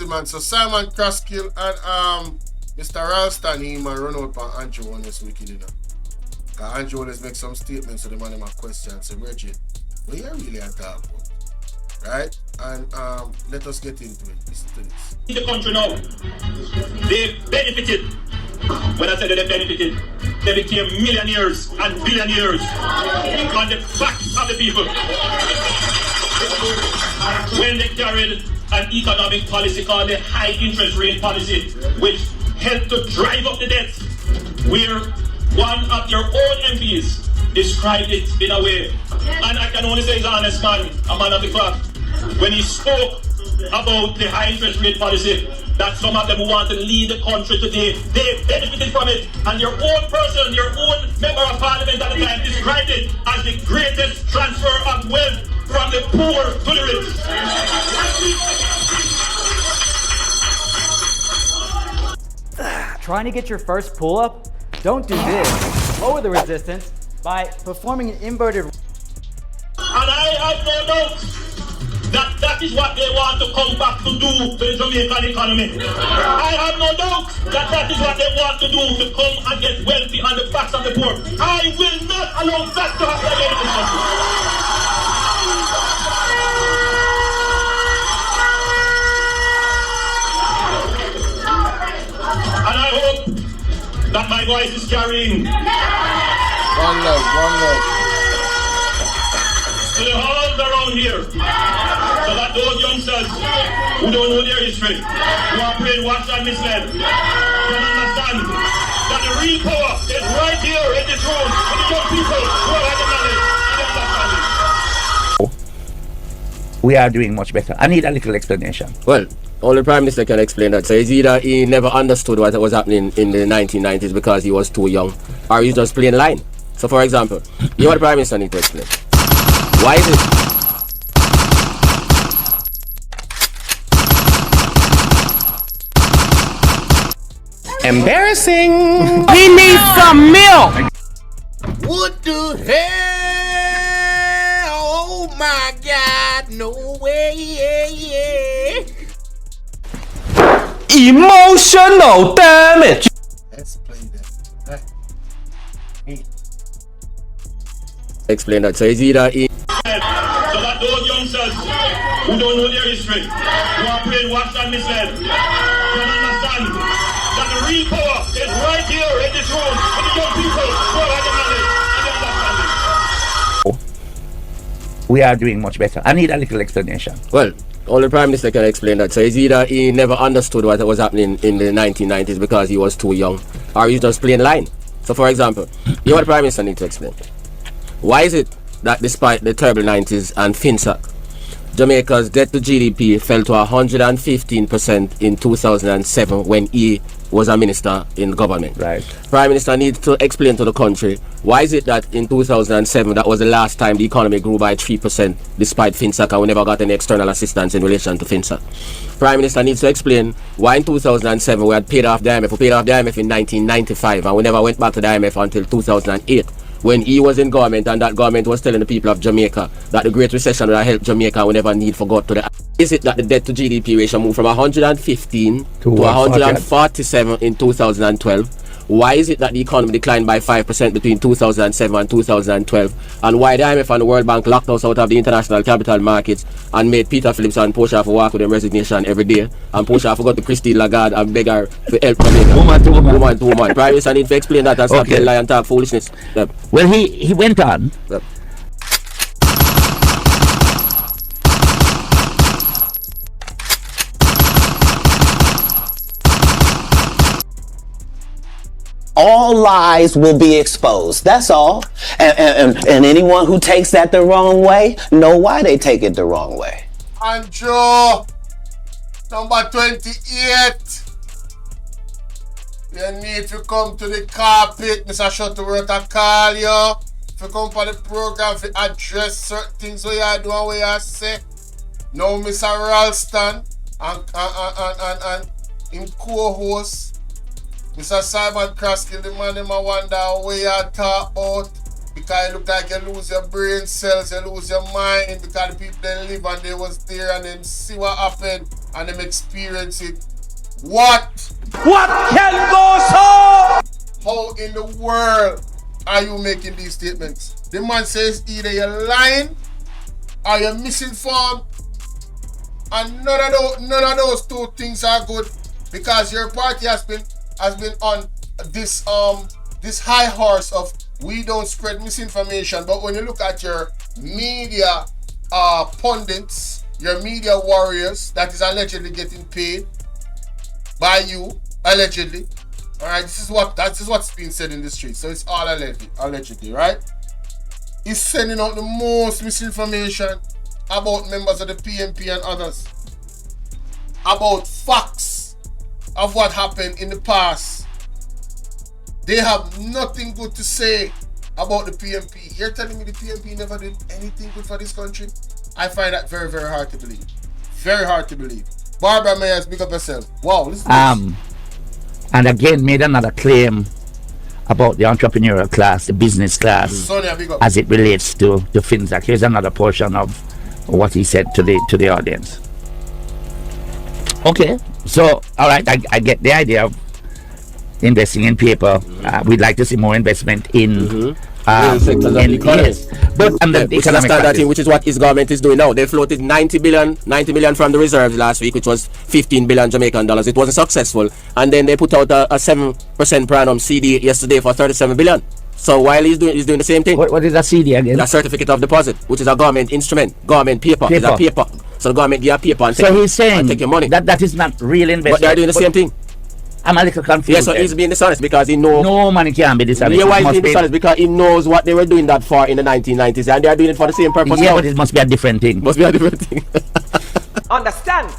Man, so Simon Crosskill and Mr. Ralston, he man run out on Andrew on this wicked, you know. Because Andrew always make some statements to the man in my question. Say, Bridget, what you really are talking about? Right? And let us get into it. Listen to this. In the country now, they benefited. When I say they benefited, they became millionaires and billionaires on the backs of the people. When they carried an economic policy called the high interest rate policy, which helped to drive up the debts, where one of your own MPs described it in a way, and I can only say he's an honest man, a man of the cloth, when he spoke about the high interest rate policy, that some of them who want to lead the country today, they benefited from it, and your own person, your own member of parliament at the time described it as the greatest transfer of wealth from the poor to the rich. Trying to get your first pull-up? Don't do this. Lower the resistance by performing an inverted. And I have no doubt that that is what they want to come back to do to the Jamaican economy. I have no doubt that that is what they want to do to come and get wealthy on the backs of the poor. I will not allow that to happen again in this country. And I hope that my voice is carrying. One love. To the halls around here, so that those youngsters who don't know their history, who are brainwashed and misled, can understand that the real power is right here in this room with the young people who have had the knowledge and the understanding. We are doing much better. I need a little explanation. Well, only Prime Minister can explain that. So it's either he never understood what was happening in the 1990s because he was too young, or he's just playing line. So for example, you know what the Prime Minister need to explain. Why is it? Embarrassing! We need some milk! What the hell? Oh my God, no way. Emotional damage! Let's play that. Explain that. So it's either he. So that those youngsters who don't know their history, who are brainwashed and misled, can understand that the real power is right here in this room with the young people who have had the knowledge and the understanding. We are doing much better. I need a little explanation. Well, only Prime Minister can explain that. So it's either he never understood what was happening in the 1990s because he was too young, or he's just playing line. So for example, you know what the Prime Minister need to explain. Why is it that despite the terrible 90s and FinSac, Jamaica's debt to GDP fell to 115% in 2007 when he was a minister in government? Right. Prime Minister needs to explain to the country why is it that in 2007 that was the last time the economy grew by 3% despite FinSac, and we never got any external assistance in relation to FinSac. Prime Minister needs to explain why in 2007 we had paid off the IMF. We paid off the IMF in 1995 and we never went back to the IMF until 2008. When he was in government, and that government was telling the people of Jamaica that the Great Recession would help Jamaica and we never need for God to the. Is it that the debt to GDP ratio moved from 115 to 147 in 2012? Why is it that the economy declined by 5% between 2007 and 2012? And why the IMF and the World Bank locked us out of the international capital markets and made Peter Phillips and Portia for walk with them resignation every day? And Portia forgot to Christine Lagarde and beg her to help Jamaica. Woman to woman. Woman to woman. Prime Minister need to explain that and stop Okay. telling lie and talk foolishness. Yep. Well, he went on. Yep. All lies will be exposed. That's all. And anyone who takes that the wrong way, know why they take it the wrong way. Andrew, number 28. You need to come to the carpet, Mr. Shuttleworth. I call you. If you come for the program, to address certain things where you do and where you say. Now, Mr. Ralston and him co-host, Mr. Simon Crosskill, the man in my wonder where you talk about. Because it look like you lose your brain cells, you lose your mind, because the people they live and they was there and then see what happened. and them experience it. What can go so? How in the world are you making these statements? The man says either you're lying or you're misinformed, and none of those two things are good, because your party has been on this high horse of we don't spread misinformation. But when you look at your media pundits, your media warriors that is allegedly getting paid by you, allegedly. Alright, this is what's being said in the streets. So it's all allegedly, right? He's sending out the most misinformation about members of the PMP and others, about facts of what happened in the past. They have nothing good to say about the PMP. You're telling me the PMP never did anything good for this country? I find that very, very hard to believe. Very hard to believe. Barbara Mayers, big up yourself. Wow, listen to this. And again made another claim about the entrepreneurial class, the business class, Sonia, big up. as it relates to FinTech. Here's another portion of what he said to the audience. Okay, so all right, I get the idea of investing in paper. We'd like to see more investment in sectors of the economy. yes. But under the which is a economic standard practice, thing, which is what his government is doing now. They floated 90 million from the reserves last week, which was 15 billion Jamaican dollars. It wasn't successful, and then they put out a 7% per annum CD yesterday for 37 billion. So while he's doing the same thing. what is a CD again? A certificate of deposit, which is a government instrument, government paper. It's a paper. So the government give you a paper and So he's saying take your money. that is not real investment. But they're doing the same thing. I'm a little confused. Yeah, so he's being dishonest because he knows. No money can be dishonest. Yeah, why It is must he be- dishonest? Because he knows what they were doing that for in the 1990s, and they are doing it for the same purpose Yeah, now. but it must be a different thing. Must be a different thing. Understand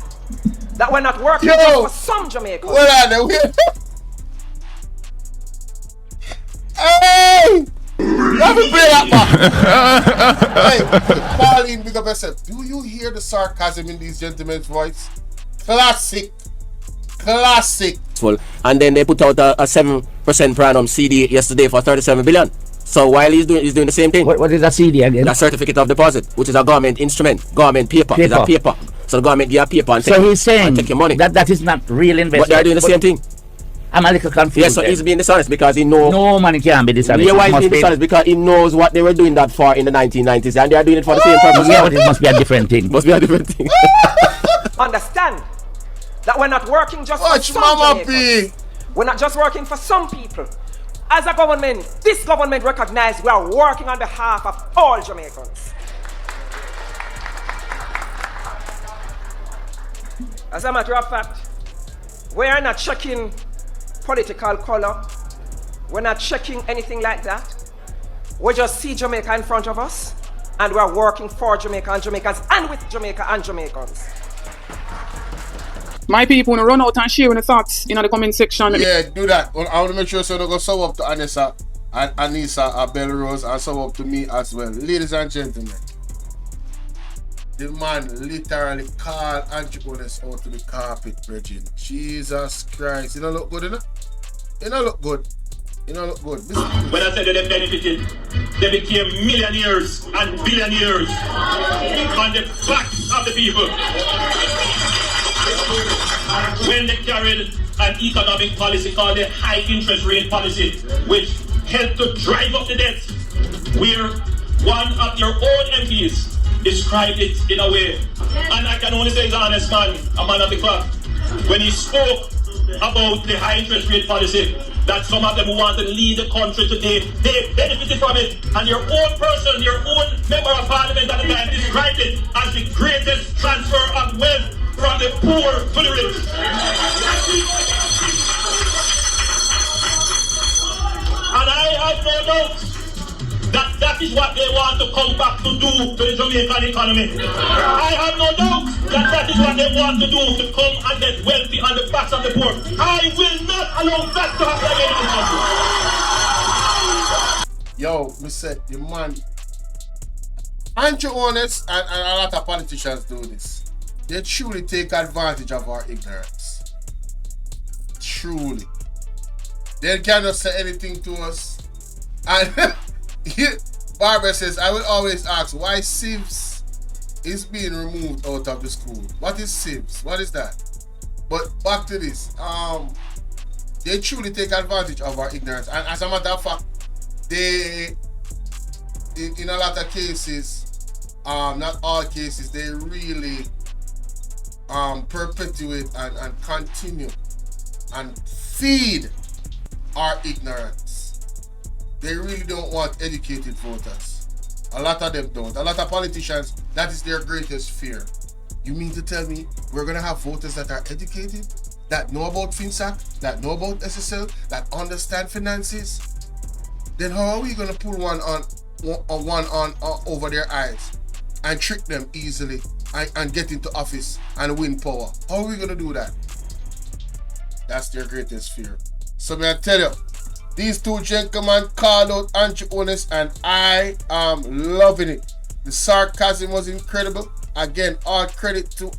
that we're not working Yo, just for some Jamaicans. Hold on, hey! Let me play that back. Hey, Pauline, big up yourself. Do you hear the sarcasm in these gentlemen's voice? Classic. And then they put out a 7% per annum CD yesterday for 37 billion. So while he's doing the same thing. What is a CD again? A certificate of deposit, which is a government instrument, government paper. It's a paper. So the government give you a paper and So he's saying take your money. that is not real investment. But they're doing the same thing. I'm a little confused. Yeah, so he's being dishonest because he knows. No money can be dishonest. Yeah, why It is must he be- dishonest? Because he knows what they were doing that for in the 1990s, and they are doing it for the same purpose Yeah, now. but it must be a different thing. Must be a different thing. Understand that we're not working just Watch for some Mama Jamaicans. P. We're not just working for some people. As a government, this government recognizes we are working on behalf of all Jamaicans. As a matter of fact, we are not checking political color. We're not checking anything like that. We just see Jamaica in front of us, and we're working for Jamaica and Jamaicans, and with Jamaica and Jamaicans. My people want to run out and share your thoughts in the comment section. Yeah, do that. Well, I want to make sure so they go sub up to Anissa and Anissa, Bell Rose, and sub up to me as well. Ladies and gentlemen, the man literally called Angie Ones out to the carpet, Bridget. Jesus Christ. You don't look good, enough? You don't look good. You don't look good. When I said that they benefited, they became millionaires and billionaires on the backs of the people. When they carried an economic policy called the high interest rate policy, which helped to drive up the debt, where one of your own MPs described it in a way, and I can only say he's an honest man, a man of the clock, when he spoke about the high interest rate policy, that some of them who want to lead the country today, they benefited from it, and your own person, your own member of parliament at the time described it as the greatest transfer of wealth from the poor to the rich. And I have no doubt that is what they want to come back to do to the Jamaican economy. I have no doubt that is what they want to do, to come and get wealthy on the backs of the poor. I will not allow that to happen again. Yo, me said, the man, aren't you honest? And a lot of politicians do this. They truly take advantage of our ignorance. Truly. They cannot say anything to us. And Barbara says, I will always ask, why Sieves is being removed out of the school. What is SIMS? What is that? But back to this. They truly take advantage of our ignorance. And as a matter of fact, they, in a lot of cases, not all cases, they really perpetuate and continue and feed our ignorance. They really don't want educated voters. A lot of them don't. A lot of politicians, that is their greatest fear. You mean to tell me we're going to have voters that are educated, that know about FinSac, that know about SSL, that understand finances? Then how are we going to pull one on over their eyes and trick them easily and get into office and win power? How are we going to do that? That's their greatest fear. So may I tell you, these two gentlemen called out Andrew Honest and I am loving it. The sarcasm was incredible. Again, all credit to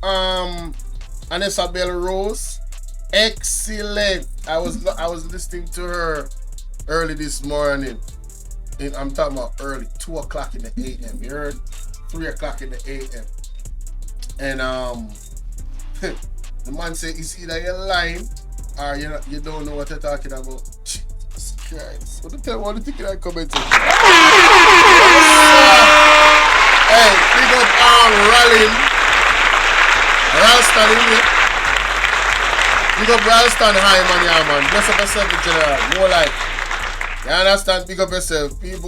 Anessa Rose. Excellent. I was listening to her early this morning. I'm talking about early, 2 o'clock in the AM. You heard? 3 o'clock in the AM. And the man said, it's either you're lying or you don't know what you're talking about. Jesus Christ. What do you think I commented? Hey, big up Ralston in here. Big up Ralston, Hyman, yeah man. Bless up yourself, General. More like. You understand? Big up yourself. People